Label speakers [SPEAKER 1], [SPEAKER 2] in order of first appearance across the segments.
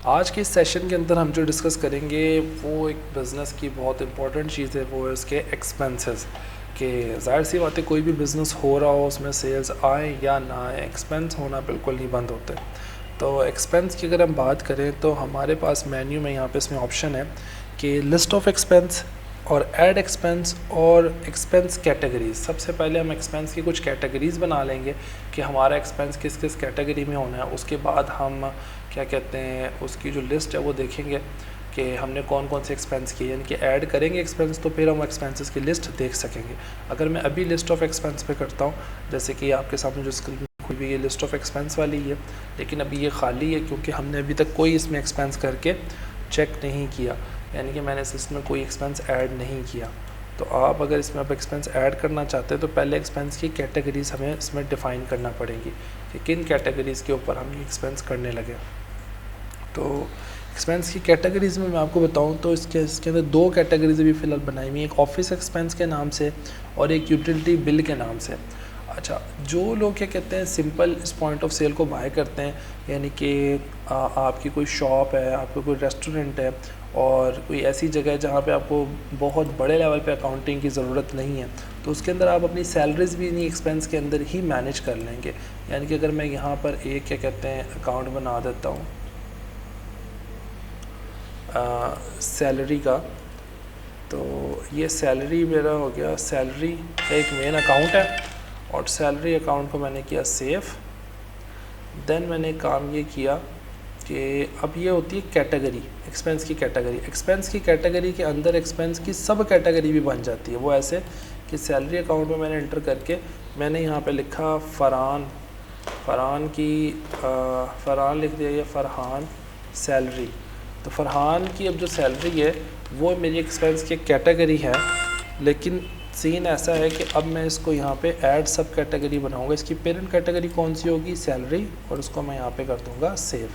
[SPEAKER 1] आज के इस सेशन के अंदर हम जो डिस्कस करेंगे वो एक बिज़नेस की बहुत इंपॉर्टेंट चीज़ है, वो है उसके एक्सपेंसेस। कि ज़ाहिर सी बात है, कोई भी बिज़नेस हो रहा हो उसमें सेल्स आए या ना आए, एक्सपेंस होना बिल्कुल नहीं बंद होते। तो एक्सपेंस की अगर हम बात करें तो हमारे पास मेन्यू में यहाँ पे इसमें ऑप्शन है कि लिस्ट ऑफ एक्सपेंस और ऐड एक्सपेंस और एक्सपेंस कैटेगरीज। सबसे पहले हम एक्सपेंस की कुछ कैटेगरीज़ बना लेंगे कि हमारा एक्सपेंस किस किस कैटेगरी में होना है। उसके बाद हम क्या कहते हैं उसकी जो लिस्ट है वो देखेंगे कि हमने कौन कौन से एक्सपेंस किए, यानी कि ऐड करेंगे एक्सपेंस तो फिर हम एक्सपेंसेस की लिस्ट देख सकेंगे। अगर मैं अभी लिस्ट ऑफ एक्सपेंस पे करता हूँ, जैसे कि आपके सामने जो स्क्रीन खुली हुई ये लिस्ट ऑफ एक्सपेंस वाली है, लेकिन अभी ये खाली है क्योंकि हमने अभी तक कोई इसमें एक्सपेंस करके चेक नहीं किया, यानी कि मैंने इसमें कोई एक्सपेंस ऐड नहीं किया। तो आप अगर इसमें आप एक्सपेंस ऐड करना चाहते हैं तो पहले एक्सपेंस की कैटेगरीज़ हमें इसमें डिफ़ाइन करना पड़ेगी कि किन कैटेगरीज़ के ऊपर हम ये एक्सपेंस करने लगे। तो एक्सपेंस की कैटेगरीज़ में मैं आपको बताऊं तो इसके अंदर दो कैटेगरीज अभी फ़िलहाल बनाई हुई, एक ऑफिस एक्सपेंस के नाम से और एक यूटिलिटी बिल के नाम से। अच्छा, जो लोग क्या कहते हैं सिंपल इस पॉइंट ऑफ सेल को बाय करते हैं, यानी कि आपकी कोई शॉप है, आपका कोई रेस्टोरेंट है और कोई ऐसी जगह है जहाँ पे आपको बहुत बड़े लेवल पे अकाउंटिंग की ज़रूरत नहीं है, तो उसके अंदर आप अपनी सैलरीज भी इन्हीं एक्सपेंस के अंदर ही मैनेज कर लेंगे। यानी कि अगर मैं यहाँ पर एक क्या कहते हैं अकाउंट बना देता हूँ सैलरी का, तो ये सैलरी मेरा हो गया, सैलरी एक मेन अकाउंट है और सैलरी अकाउंट को मैंने किया सेव। देन मैंने काम ये किया कि अब ये होती है कैटेगरी, एक्सपेंस की कैटेगरी। एक्सपेंस की कैटेगरी के अंदर एक्सपेंस की सब कैटेगरी भी बन जाती है। वो ऐसे कि सैलरी अकाउंट में मैंने इंटर करके मैंने यहाँ पे लिखा फ़रहान लिख दिया, ये फ़रहान सैलरी। तो फ़रहान की अब जो सैलरी है वो मेरी एक्सपेंस की कैटेगरी है, लेकिन सीन ऐसा है कि अब मैं इसको यहाँ पे ऐड सब कैटेगरी बनाऊँगा। इसकी पेरेंट कैटेगरी कौन सी होगी, सैलरी, और उसको मैं यहाँ पे कर दूँगा सेव।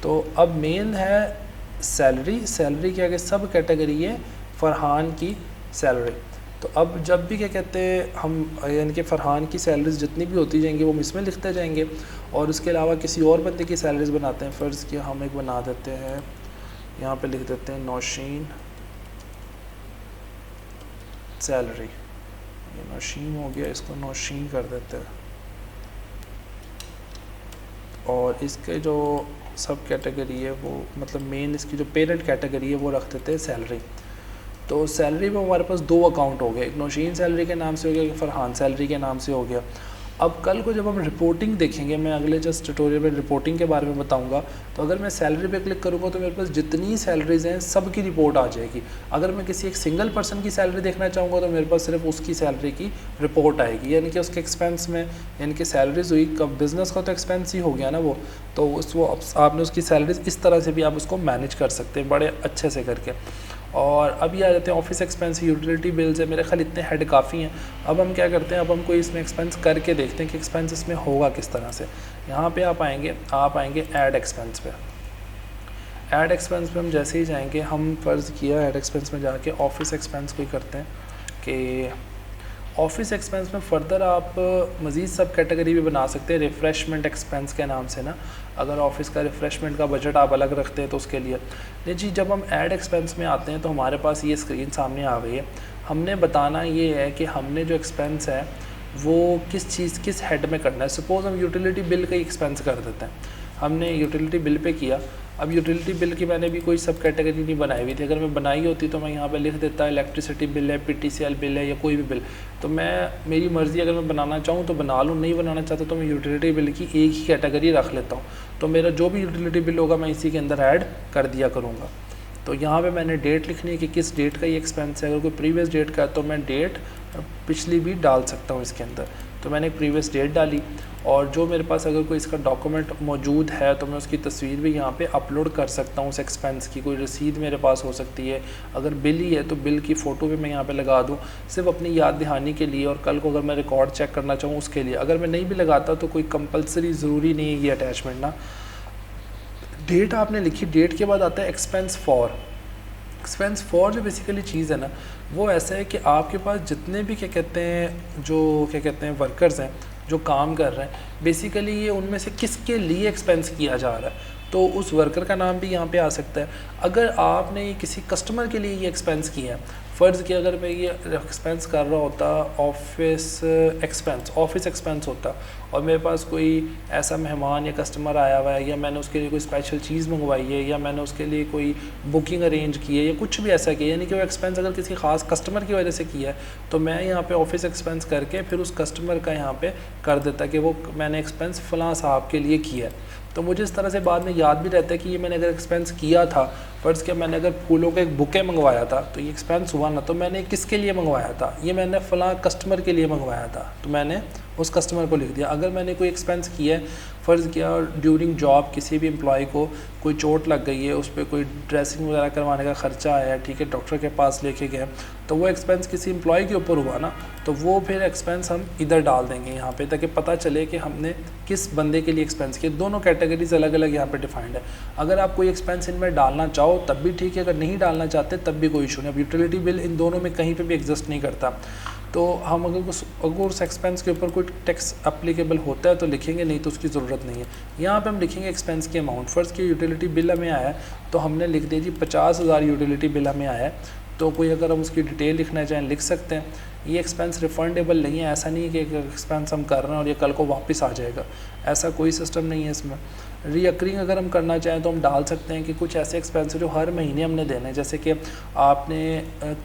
[SPEAKER 1] तो अब मेन है सैलरी के आगे सब कैटेगरी है फ़रहान की सैलरी। तो अब जब भी क्या कहते हैं हम यानी कि फ़रहान की सैलरीज जितनी भी होती जाएंगी वो हम इसमें लिखते जाएंगे, और उसके अलावा किसी और बंदे की सैलरीज बनाते हैं। फ़र्ज़ किया हम एक बना देते हैं, यहाँ पे लिख देते हैं नौशीन सैलरी। ये नौशीन हो गया, इसको नौशीन कर देते हैं, और इसके जो सब कैटेगरी है वो मतलब मेन इसकी जो पेरेंट कैटेगरी है वो रख देते हैं सैलरी। तो सैलरी में हमारे पास दो अकाउंट हो गए, एक नौशीन सैलरी के नाम से हो गया, एक फ़रहान सैलरी के नाम से हो गया। अब कल को जब हम रिपोर्टिंग देखेंगे, मैं अगले जस्ट ट्यूटोरियल में रिपोर्टिंग के बारे में बताऊंगा, तो अगर मैं सैलरी पे क्लिक करूंगा तो मेरे पास जितनी सैलरीज हैं सब की रिपोर्ट आ जाएगी। अगर मैं किसी एक सिंगल पर्सन की सैलरी देखना चाहूँगा तो मेरे पास सिर्फ उसकी सैलरी की रिपोर्ट आएगी, यानी कि उसके एक्सपेंस में, यानी कि सैलरीज हुई कब, बिज़नेस का तो एक्सपेंस ही हो गया ना वो, तो आपने उसकी सैलरीज इस तरह से भी आप उसको मैनेज कर सकते हैं बड़े अच्छे से करके। और अभी आ जाते हैं ऑफिस एक्सपेंस, यूटिलिटी बिल्स है। मेरे ख्याल इतने हेड काफ़ी हैं। अब हम क्या करते हैं, अब हम कोई इसमें एक्सपेंस करके देखते हैं कि एक्सपेंस इसमें होगा किस तरह से। यहाँ पे आप आएंगे ऐड एक्सपेंस पे। ऐड एक्सपेंस पे हम जैसे ही जाएंगे, हम फ़र्ज़ किया ऐड एक्सपेंस में जाके ऑफिस एक्सपेंस को ही करते हैं कि ऑफिस एक्सपेंस में फ़र्दर आप मज़ीद सब कैटेगरी भी बना सकते हैं रिफ़्रेशमेंट एक्सपेंस के नाम से ना। अगर ऑफिस का रिफ़्रेशमेंट का बजट आप अलग रखते हैं तो उसके लिए नहीं जी। जब हम ऐड एक्सपेंस में आते हैं तो हमारे पास ये स्क्रीन सामने आ गई है। हमने बताना ये है कि हमने जो एक्सपेंस है वो किस हेड में करना है। सपोज़ हम यूटिलिटी बिल का ही एक्सपेंस कर देते हैं, हमने यूटिलिटी बिल पे किया। अब यूटिलिटी बिल की मैंने भी कोई सब कैटेगरी नहीं बनाई हुई थी, अगर मैं बनाई होती तो मैं यहाँ पे लिख देता इलेक्ट्रिसिटी बिल है, पीटीसीएल बिल है, या कोई भी बिल। तो मेरी मर्ज़ी, अगर मैं बनाना चाहूँ तो बना लूँ, नहीं बनाना चाहता तो मैं यूटिलिटी बिल की एक ही कैटेगरी रख लेता हूँ। तो मेरा जो भी यूटिलिटी बिल होगा मैं इसी के अंदर ऐड कर दिया करूँगा। तो यहाँ पे मैंने डेट लिखनी है कि किस डेट का ये एक्सपेंस है। अगर कोई प्रीवियस डेट का है तो मैं डेट पिछली भी डाल सकता हूँ इसके अंदर। तो मैंने एक प्रीवियस डेट डाली, और जो मेरे पास अगर कोई इसका डॉक्यूमेंट मौजूद है तो मैं उसकी तस्वीर भी यहाँ पे अपलोड कर सकता हूँ। उस एक्सपेंस की कोई रसीद मेरे पास हो सकती है, अगर बिल ही है तो बिल की फ़ोटो भी मैं यहाँ पे लगा दूँ, सिर्फ अपनी याद दहानी के लिए, और कल को अगर मैं रिकॉर्ड चेक करना चाहूँ उसके लिए। अगर मैं नहीं भी लगाता तो कोई कंपलसरी ज़रूरी नहीं है ये अटैचमेंट ना। डेट आपने लिखी, डेट के बाद आता है एक्सपेंस फॉर। एक्सपेंस फॉर जो बेसिकली चीज़ है ना, वो ऐसा है कि आपके पास जितने भी क्या कहते हैं वर्कर्स हैं जो काम कर रहे हैं, बेसिकली ये उनमें से किसके लिए एक्सपेंस किया जा रहा है तो उस वर्कर का नाम भी यहाँ पे आ सकता है। अगर आपने किसी कस्टमर के लिए ये एक्सपेंस किया है, फ़र्ज़ किया अगर मैं ये एक्सपेंस कर रहा होता ऑफिस एक्सपेंस होता, और मेरे पास कोई ऐसा मेहमान या कस्टमर आया हुआ है, या मैंने उसके लिए कोई स्पेशल चीज़ मंगवाई है, या मैंने उसके लिए कोई बुकिंग अरेंज की है, या कुछ भी ऐसा किया, यानी कि वो एक्सपेंस अगर किसी ख़ास कस्टमर की वजह से किया है, तो मैं यहाँ पे ऑफिस एक्सपेंस करके फिर उस कस्टमर का यहाँ पे कर देता कि वो मैंने एक्सपेंस फ़लाँ साहब के लिए किया है। तो मुझे इस तरह से बाद में याद भी रहता है कि ये मैंने अगर एक्सपेंस किया था, फ़र्ज़ किया मैंने अगर फूलों का एक बुके मंगवाया था, तो ये एक्सपेंस हुआ ना, तो मैंने किसके लिए मंगवाया था, ये मैंने फ़लाँ कस्टमर के लिए मंगवाया था, तो मैंने उस कस्टमर को लिख दिया। अगर मैंने कोई एक्सपेंस किया है, फ़र्ज़ किया ड्यूरिंग जॉब किसी भी एम्प्लॉय को कोई चोट लग गई है, उस पर कोई ड्रेसिंग वगैरह करवाने का ख़र्चा आया है, ठीक है, डॉक्टर के पास लेके गए, तो वो एक्सपेंस किसी एम्प्लॉय के ऊपर हुआ ना, तो वो फिर एक्सपेंस हम इधर डाल देंगे यहाँ पे, ताकि पता चले कि हमने किस बंदे के लिए एक्सपेंस किए। दोनों कैटेगरीज अलग अलग यहाँ पे डिफाइंड है। अगर आप कोई एक्सपेंस इनमें डालना चाहो तब भी ठीक है, अगर नहीं डालना चाहते तब भी कोई इशू नहीं। अब यूटिलिटी बिल इन दोनों में कहीं पे भी एग्जिस्ट नहीं करता, तो हम अगर उस एक्सपेंस के ऊपर कोई टैक्स अप्लीकेबल होता है तो लिखेंगे, नहीं तो उसकी ज़रूरत नहीं है। यहाँ पे हम लिखेंगे एक्सपेंस की अमाउंट। फ़र्ज़ की यूटिलिटी बिल हमें आया है, तो हमने लिख दिया जी 50,000 यूटिलिटी बिल हमें आया है, तो कोई अगर हम उसकी डिटेल लिखना चाहें लिख सकते हैं। ये एक्सपेंस रिफंडेबल नहीं है, ऐसा नहीं है कि एक्सपेंस हम कर रहे हैं और ये कल को वापस आ जाएगा, ऐसा कोई सिस्टम नहीं है इसमें। रीअक्रिंग अगर हम करना चाहें तो हम डाल सकते हैं कि कुछ ऐसे एक्सपेंस है जो हर महीने हमने देने हैं, जैसे कि आपने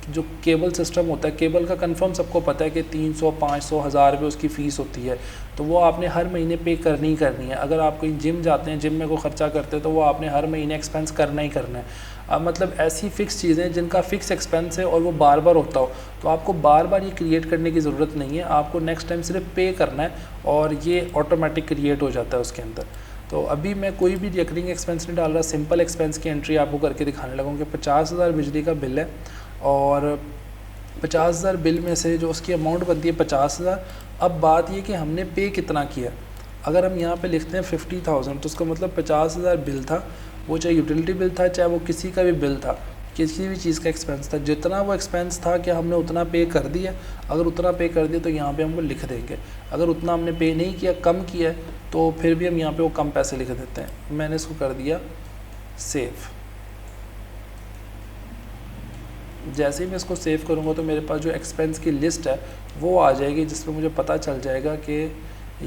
[SPEAKER 1] जो केबल सिस्टम होता है, केबल का कंफर्म सबको पता है कि 300, 500, 1000 रुपये उसकी फ़ीस होती है, तो वो आपने हर महीने पे करनी ही करनी है। अगर आप कहीं जिम जाते हैं, जिम में कोई ख़र्चा करते हैं, तो वो आपने हर महीने एक्सपेंस करना ही करना है। मतलब ऐसी फ़िक्स चीज़ें जिनका फ़िक्स एक्सपेंस है और वो बार बार होता हो, तो आपको बार बार ये क्रिएट करने की ज़रूरत नहीं है, आपको नेक्स्ट टाइम सिर्फ पे करना है और ये ऑटोमेटिक क्रिएट हो जाता है उसके अंदर। तो अभी मैं कोई भी रिकरिंग एक्सपेंस नहीं डाल रहा, सिंपल एक्सपेंस की एंट्री आपको करके दिखाने लगूँ कि 50,000 बिजली का बिल है, और 50,000 बिल में से जो उसकी अमाउंट बनती है 50,000। अब बात ये कि हमने पे कितना किया। अगर हम यहाँ पे लिखते हैं 50,000, तो उसका मतलब 50,000 बिल था, वो चाहे यूटिलिटी बिल था, चाहे वो किसी का भी बिल था, किसी भी चीज़ का एक्सपेंस था, जितना वो एक्सपेंस था कि हमने उतना पे कर दिया। अगर उतना पे कर दिया तो यहाँ पे हम वो लिख देंगे। अगर उतना हमने पे नहीं किया, कम किया है, तो फिर भी हम यहाँ पे वो कम पैसे लिख देते हैं। मैंने इसको कर दिया सेव। जैसे ही मैं इसको सेव करूँगा तो मेरे पास जो एक्सपेंस की लिस्ट है वो आ जाएगी, जिसमें मुझे पता चल जाएगा कि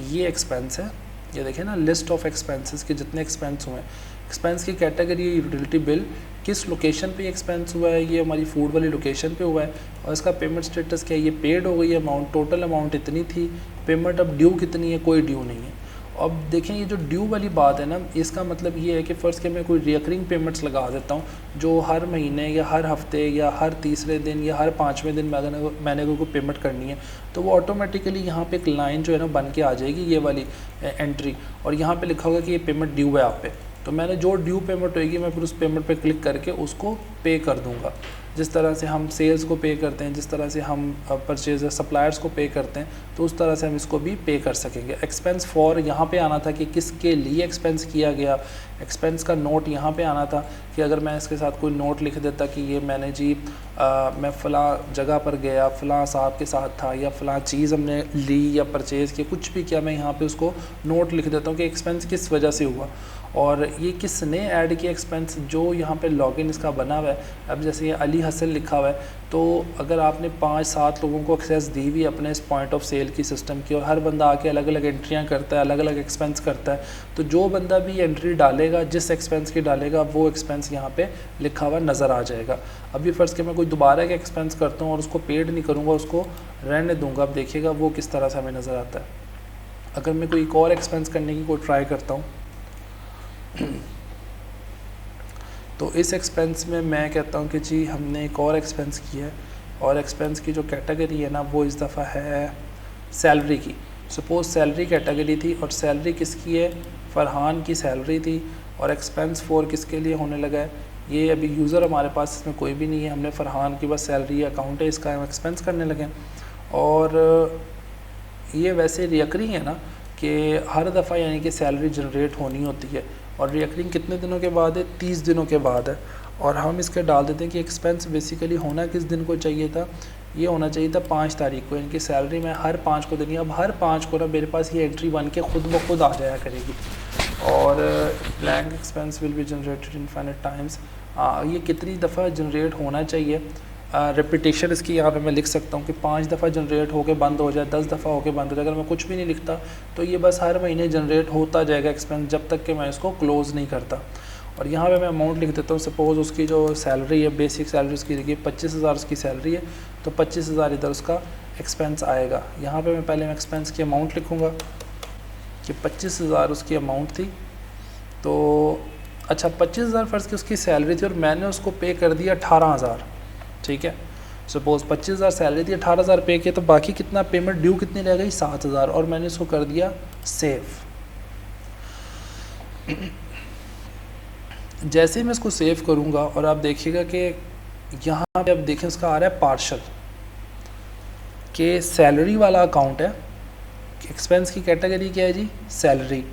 [SPEAKER 1] ये एक्सपेंस है। ये देखें ना, लिस्ट ऑफ एक्सपेंसेस के जितने एक्सपेंस हुए हैं। एक्सपेंस की कैटेगरी यूटिलिटी बिल, किस लोकेशन पे एक्सपेंस हुआ है, ये हमारी फूड वाली लोकेशन पे हुआ है, और इसका पेमेंट स्टेटस क्या है, ये पेड हो गई है अमाउंट, टोटल अमाउंट इतनी थी, पेमेंट अब ड्यू कितनी है, कोई ड्यू नहीं है। अब देखें ये जो ड्यू वाली बात है ना, इसका मतलब ये है कि फ़र्ज़ के मैं कोई रिकरिंग पेमेंट्स लगा देता हूँ जो हर महीने या हर हफ्ते या हर तीसरे दिन या हर 5वें दिन मैंने कोई पेमेंट करनी है, तो वो ऑटोमेटिकली यहाँ पे एक लाइन जो है ना बन के आ जाएगी, ये वाली एंट्री, और यहाँ पे लिखा होगा कि ये पेमेंट ड्यू है आप पे। तो मैंने जो ड्यू पेमेंट होएगी मैं फिर उस पेमेंट पे क्लिक करके उसको पे कर दूँगा। जिस तरह से हम सेल्स को पे करते हैं, जिस तरह से हम परचेज़र सप्लायर्स को पे करते हैं, तो उस तरह से हम इसको भी पे कर सकेंगे। एक्सपेंस फॉर यहाँ पे आना था कि किसके लिए एक्सपेंस किया गया। एक्सपेंस का नोट यहाँ पे आना था कि अगर मैं इसके साथ कोई नोट लिख देता कि ये मैंने जी मैं फ़लाँ जगह पर गया, फ़लाँ साहब के साथ था, या फ़लाँ चीज़ हमने ली या परचेज़ किया, कुछ भी किया, मैं यहाँ पे उसको नोट लिख देता हूँ कि एक्सपेंस किस वजह से हुआ और ये किसने ऐड किया एक्सपेंस, जो यहाँ पे लॉगिन इसका बना हुआ है। अब जैसे ये अली हसन लिखा हुआ है, तो अगर आपने 5-7 लोगों को एक्सेस दी हुई अपने इस पॉइंट ऑफ सेल की सिस्टम की, और हर बंदा आके अलग अलग एंट्रियाँ करता है, अलग अलग एक्सपेंस करता है, तो जो बंदा भी एंट्री डालेगा, जिस एक्सपेंस की डालेगा, वो एक्सपेंस यहाँ पे लिखा हुआ नज़र आ जाएगा। अभी फ़र्ज़ के मैं कोई दोबारा एक एक्सपेंस करता हूँ और उसको पेड नहीं करूँगा, उसको रहने दूँगा, अब देखिएगा वो किस तरह से हमें नज़र आता है। अगर मैं कोई एक और एक्सपेंस करने की कोई ट्राई करता हूँ तो इस एक्सपेंस में मैं कहता हूँ कि जी हमने एक और एक्सपेंस किया है, और एक्सपेंस की जो कैटेगरी है ना वो इस दफ़ा है सैलरी की। सपोज़ सैलरी कैटेगरी थी और सैलरी किसकी है, फ़रहान की सैलरी थी, और एक्सपेंस फॉर किसके लिए होने लगा है, ये अभी यूज़र हमारे पास इसमें कोई भी नहीं है, हमने फ़रहान की बस सैलरी अकाउंट है, इसका हम एक्सपेंस करने लगे। और ये वैसे रिकरिंग है ना कि हर दफ़ा यानी कि सैलरी जनरेट होनी होती है, और रिकरिंग कितने दिनों के बाद है, 30 दिनों के बाद है। और हम इसके डाल देते हैं कि एक्सपेंस बेसिकली होना किस दिन को चाहिए था, ये होना चाहिए था 5 तारीख को, यानी कि सैलरी मैं हर 5 को देनी है। अब हर 5 को ना मेरे पास ये एंट्री बन के खुद ब खुद आ जाया करेगी, और blank expense will be generated infinite times, ये कितनी दफ़ा जनरेट होना चाहिए, रेपिटेशन इसकी यहाँ पे मैं लिख सकता हूँ कि 5 दफ़ा जनरेट होकर बंद हो जाए, 10 दफ़ा होकर बंद हो जाए। अगर मैं कुछ भी नहीं लिखता तो ये बस हर महीने जनरेट होता जाएगा एक्सपेंस जब तक कि मैं इसको क्लोज़ नहीं करता। और यहाँ पे मैं अमाउंट लिख देता हूँ, सपोज़ उसकी जो सैलरी है, बेसिक सैलरी उसकी देखिए 25,000 उसकी सैलरी है, तो 25,000 इधर उसका एक्सपेंस आएगा। यहाँ पे मैं पहले एक्सपेंस की अमाउंट लिखूँगा कि 25,000 उसकी अमाउंट थी। तो अच्छा 25,000 फ़र्ज़ की उसकी सैलरी थी और मैंने उसको पे कर दिया 18,000, ठीक है। सपोज़ 25,000 सैलरी थी, 18,000 पे किया, तो बाकी कितना पेमेंट ड्यू कितनी रह गई, 7,000, और मैंने इसको कर दिया सेव। जैसे ही मैं इसको सेव करूँगा और आप देखिएगा कि यहाँ पे अब देखें उसका आ रहा है पार्शल, कि सैलरी वाला अकाउंट है, एक्सपेंस की कैटेगरी क्या है जी, सैलरी,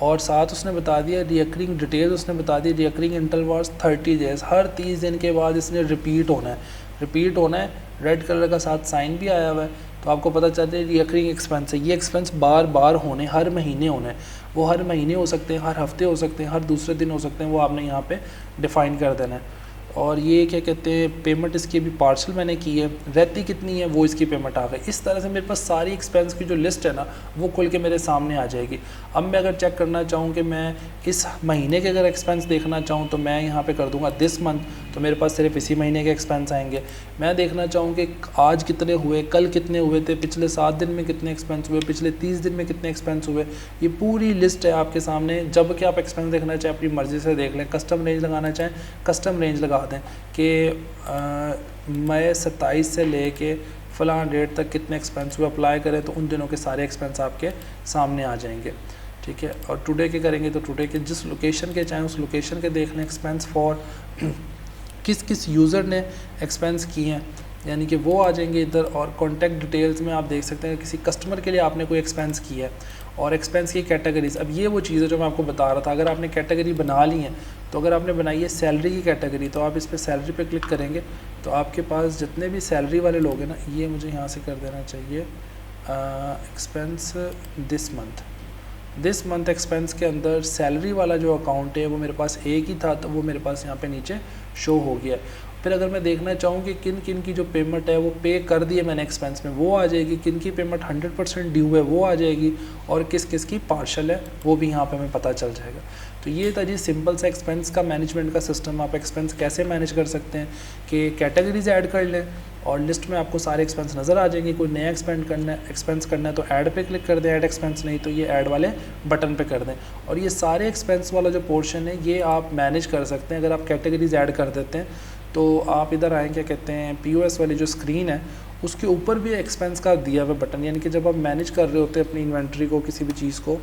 [SPEAKER 1] और साथ उसने बता दिया रिकरिंग डिटेल्स, उसने बता दी रिकरिंग इंटरवल वाज 30 डेज़, हर 30 दिन के बाद इसने रिपीट होना है, रिपीट होना है। रेड कलर का साथ साइन भी आया हुआ है, तो आपको पता चलता है रिकरिंग एक्सपेंस है, ये एक्सपेंस बार बार होने, हर महीने होना है। वो हर महीने हो सकते हैं, हर हफ्ते हो सकते हैं, हर दूसरे दिन हो सकते हैं, वो आपने यहाँ पे डिफ़ाइन कर देना है। और ये क्या कहते हैं, पेमेंट इसकी भी पार्सल मैंने की है, रहती कितनी है वो इसकी पेमेंट आ गई। इस तरह से मेरे पास सारी एक्सपेंस की जो लिस्ट है ना वो खुल के मेरे सामने आ जाएगी। अब मैं अगर चेक करना चाहूँ कि मैं इस महीने के अगर एक्सपेंस देखना चाहूँ तो मैं यहाँ पे कर दूँगा दिस मंथ, तो मेरे पास सिर्फ इसी महीने के एक्सपेंस आएंगे। मैं देखना चाहूँ कि आज कितने हुए, कल कितने हुए थे, पिछले 7 दिन में कितने एक्सपेंस हुए, पिछले 30 दिन में कितने एक्सपेंस हुए, ये पूरी लिस्ट है आपके सामने। जब कि आप एक्सपेंस देखना चाहें अपनी मर्ज़ी से देख लें, कस्टम रेंज लगाना चाहें कस्टम रेंज लगा दें कि मई 27 से ले के फ़लाँ डेट तक कितने एक्सपेंस हुए, अप्लाई करें तो उन दिनों के सारे एक्सपेंस आपके सामने आ जाएंगे, ठीक है। और टुडे के करेंगे तो टुडे के जिस लोकेशन के चाहें उस लोकेशन के देख लें एक्सपेंस फॉर किस किस यूज़र ने एक्सपेंस किए हैं, यानी कि वो आ जाएंगे इधर। और कॉन्टैक्ट डिटेल्स में आप देख सकते हैं किसी कस्टमर के लिए आपने कोई एक्सपेंस किया है, और एक्सपेंस की कैटेगरीज। अब ये वो चीज़ है जो मैं आपको बता रहा था, अगर आपने कैटेगरी बना ली है तो अगर आपने बनाई है सैलरी की कैटेगरी तो आप इस पर सैलरी पे क्लिक करेंगे तो आपके पास जितने भी सैलरी वाले लोग हैं ना, ये मुझे यहाँ से कर देना चाहिए एक्सपेंस दिस मंथ एक्सपेंस के अंदर सैलरी वाला जो अकाउंट है वो मेरे पास एक ही था, तो वो मेरे पास यहाँ पे नीचे शो हो गया है। फिर अगर मैं देखना चाहूँ कि किन किन की जो पेमेंट है वो पे कर दी है मैंने एक्सपेंस में, वो आ जाएगी, किन की पेमेंट 100% ड्यू है वो आ जाएगी, और किस किस की पार्शल है वो भी यहाँ पे हमें पता चल जाएगा। तो ये था जी सिंपल सा एक्सपेंस का मैनेजमेंट का सिस्टम। आप एक्सपेंस कैसे मैनेज कर सकते हैं कि कैटेगरीज ऐड कर लें और लिस्ट में आपको सारे एक्सपेंस नज़र आ जाएंगे। कोई नया एक्सपेंस करना है तो ऐड पे क्लिक कर दें, ऐड एक्सपेंस, नहीं तो ये ऐड वाले बटन पे कर दें। और ये सारे एक्सपेंस वाला जो पोर्शन है ये आप मैनेज कर सकते हैं अगर आप कैटेगरीज ऐड कर देते हैं। तो आप इधर आएँ, क्या कहते हैं, POS वाली जो स्क्रीन है उसके ऊपर भी एक्सपेंस का दिया हुआ बटन, यानी कि जब आप मैनेज कर रहे होते हैं अपनी इन्वेंट्री को, किसी भी चीज़ को,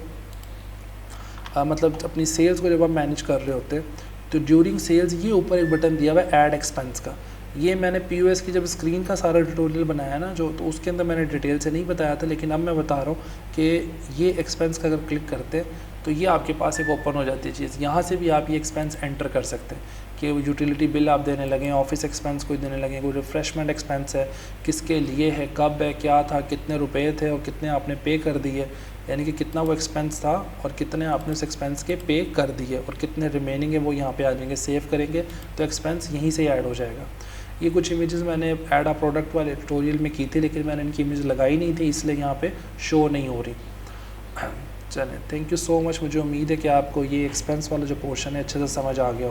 [SPEAKER 1] मतलब अपनी सेल्स को जब आप मैनेज कर रहे होते हैं तो ड्यूरिंग सेल्स ये ऊपर एक बटन दिया हुआ है ऐड एक्सपेंस का। ये मैंने POS की जब स्क्रीन का सारा ट्यूटोरियल बनाया ना जो, तो उसके अंदर मैंने डिटेल से नहीं बताया था, लेकिन अब मैं बता रहा हूँ कि ये एक्सपेंस का अगर क्लिक करते हैं तो ये आपके पास एक ओपन हो जाती है चीज़। यहाँ से भी आप ये एक्सपेंस एंटर कर सकते हैं कि यूटिलिटी बिल आप देने लगे, ऑफिस एक्सपेंस कोई देने लगे, कोई रिफ़्रेशमेंट एक्सपेंस है, किसके लिए है, कब है, क्या था, कितने रुपए थे और कितने आपने पे कर दिए, यानी कि कितना वो एक्सपेंस था और कितने आपने उस एक्सपेंस के पे कर दिए, और कितने रिमेनिंग है वो यहाँ पे आ जाएंगे। सेव करेंगे तो एक्सपेंस यहीं से ऐड हो जाएगा। ये कुछ इमेजेस मैंने ऐड आ प्रोडक्ट वाले ट्यूटोरियल में की थी, लेकिन मैंने इनकी इमेज लगाई नहीं थी इसलिए यहाँ पे शो नहीं हो रही। चलें, थैंक यू सो मच। मुझे उम्मीद है कि आपको ये एक्सपेंस वाला जो पोर्शन है अच्छे से समझ आ गया हो।